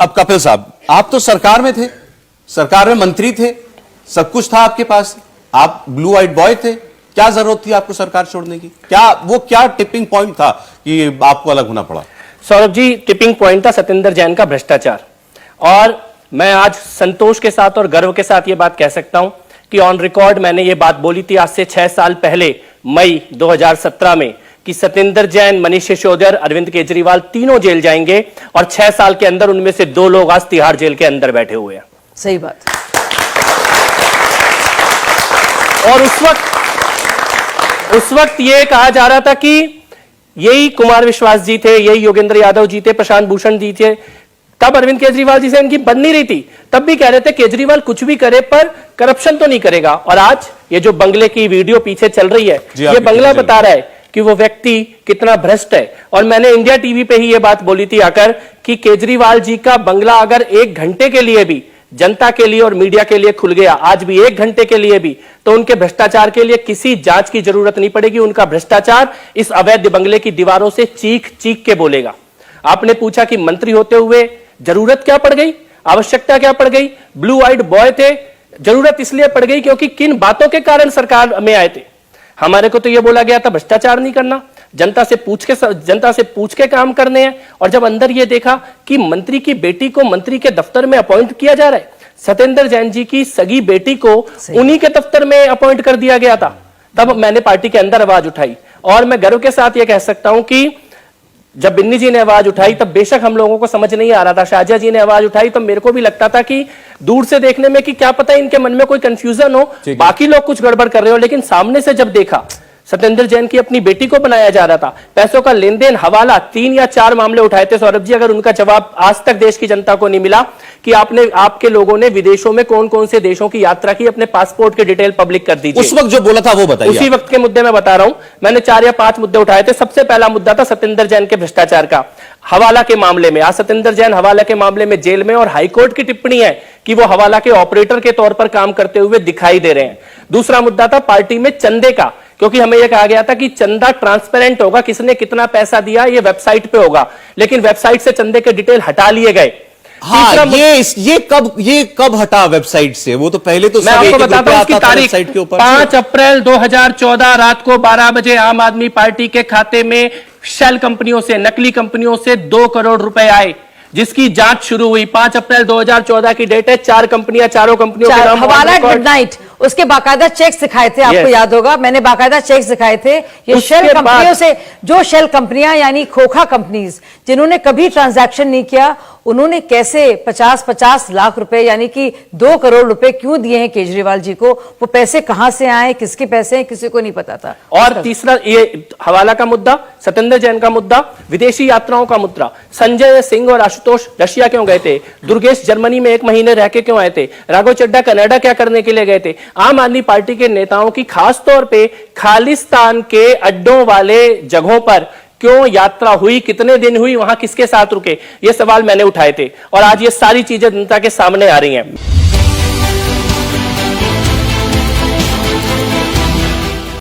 अब कपिल साहब, आप तो सरकार में थे, सरकार में मंत्री थे, सब कुछ था आपके पास, आप ब्लू आइट बॉय थे, क्या जरूरत थी आपको सरकार छोड़ने की? क्या टिपिंग पॉइंट था कि आपको अलग होना पड़ा? सौरभ जी, टिपिंग पॉइंट था सत्येंद्र जैन का भ्रष्टाचार। और मैं आज संतोष के साथ और गर्व के साथ यह बात कह सकता हूं कि ऑन रिकॉर्ड मैंने ये बात बोली थी आज से 6 साल पहले, मई 2017 में, कि सत्येंद्र जैन, मनीष सिसोदिया, अरविंद केजरीवाल तीनों जेल जाएंगे और 6 साल के अंदर उनमें से 2 लोग आज तिहाड़ जेल के अंदर बैठे हुए हैं। सही बात। और उस वक्त ये कहा जा रहा था कि यही कुमार विश्वास जी थे, यही योगेंद्र यादव जी थे, प्रशांत भूषण जी थे, तब अरविंद केजरीवाल जी से इनकी बन नहीं रही थी, तब भी कह रहे थे केजरीवाल कुछ भी करे पर करप्शन तो नहीं करेगा। और आज ये जो बंगले की वीडियो पीछे चल रही है, ये बंगला बता रहा है कि वो व्यक्ति कितना भ्रष्ट है। और मैंने इंडिया टीवी पे ही ये बात बोली थी आकर कि केजरीवाल जी का बंगला अगर 1 घंटे के लिए भी जनता के लिए और मीडिया के लिए खुल गया, आज भी 1 घंटे के लिए भी, तो उनके भ्रष्टाचार के लिए किसी जांच की जरूरत नहीं पड़ेगी। उनका भ्रष्टाचार इस अवैध बंगले की दीवारों से चीख चीख के बोलेगा। आपने पूछा कि मंत्री होते हुए जरूरत क्या पड़ गई, आवश्यकता क्या पड़ गई? ब्लू आइड बॉय थे, जरूरत इसलिए पड़ गई क्योंकि किन बातों के कारण सरकार में आए थे। हमारे को तो यह बोला गया था भ्रष्टाचार नहीं करना, जनता से पूछ के काम करने हैं। और जब अंदर यह देखा कि मंत्री की बेटी को मंत्री के दफ्तर में अपॉइंट किया जा रहा है, सत्येंद्र जैन जी की सगी बेटी को उन्हीं के दफ्तर में अपॉइंट कर दिया गया था, तब मैंने पार्टी के अंदर आवाज उठाई। और मैं गर्व के साथ यह कह सकता हूं कि जब बिन्नी जी ने आवाज उठाई तब बेशक हम लोगों को समझ नहीं आ रहा था, शाहजहां जी ने आवाज उठाई तो मेरे को भी लगता था कि दूर से देखने में कि क्या पता इनके मन में कोई कंफ्यूजन हो, बाकी लोग कुछ गड़बड़ कर रहे हो। लेकिन सामने से जब देखा, सत्येंद्र जैन की अपनी बेटी को बनाया जा रहा था, पैसों का लेन देन, हवाला, 3 या 4 मामले उठाए थे सौरभ जी। अगर उनका जवाब आज तक देश की जनता को नहीं मिला कि आपके लोगों ने विदेशों में कौन कौन से देशों की यात्रा की, अपने पासपोर्ट के डिटेल पब्लिक कर दीजिए। उस वक्त जो बोला था वो बताइए। उसी वक्त के मुद्दे मैं बता रहा हूं, मैंने 4 या 5 मुद्दे उठाए थे। सबसे पहला मुद्दा था सत्येंद्र जैन के भ्रष्टाचार का, हवाला के मामले में। आज सत्येंद्र जैन हवाला के मामले में जेल में, और हाईकोर्ट की टिप्पणी है कि वो हवाला के ऑपरेटर के तौर पर काम करते हुए दिखाई दे रहे हैं। दूसरा मुद्दा था पार्टी में चंदे का, क्योंकि हमें यह कहा गया था कि चंदा ट्रांसपेरेंट होगा, किसने कितना पैसा दिया ये वेबसाइट पे होगा, लेकिन वेबसाइट से चंदे के डिटेल हटा लिए गए। हाँ, ये कब हटा वेबसाइट से? वो तो पहले तो मैं आपको बताता हूं उसकी तारीख, 5 अप्रैल 2014 रात को 12 बजे आम आदमी पार्टी के खाते में शेल कंपनियों से, नकली कंपनियों से 2 करोड़ रुपए आए, जिसकी जांच शुरू हुई। 5 अप्रैल 2014 की डेट है। 4 कंपनियां, चारों कंपनियों के नाम हवाला मिडनाइट, उसके बाकायदा चेक दिखाए थे, आपको याद होगा, मैंने बाकायदा चेक दिखाए थे। ये शेल कंपनियों से, जो शेल कंपनियां यानी खोखा कंपनीज जिन्होंने कभी ट्रांजैक्शन नहीं किया, उन्होंने कैसे 50-50 लाख रुपए यानी कि 2 करोड़ रुपए क्यों दिए हैं केजरीवाल जी को? वो पैसे कहां से आए, किसके पैसे हैं, किसी को नहीं पता था। और तीसरा ये हवाला का मुद्दा, सत्येंद्र जैन का मुद्दा, विदेशी यात्राओं का मुद्दा। संजय सिंह और आशुतोष रशिया क्यों गए थे? दुर्गेश जर्मनी में 1 महीने रह के क्यों आए थे? राघव चड्ढा कनाडा क्या करने के लिए गए थे? आम आदमी पार्टी के नेताओं की खास तौर पे खालिस्तान के अड्डों वाले जगहों पर क्यों यात्रा हुई, कितने दिन हुई, वहां किसके साथ रुके, ये सवाल मैंने उठाए थे। और आज ये सारी चीजें जनता के सामने आ रही हैं।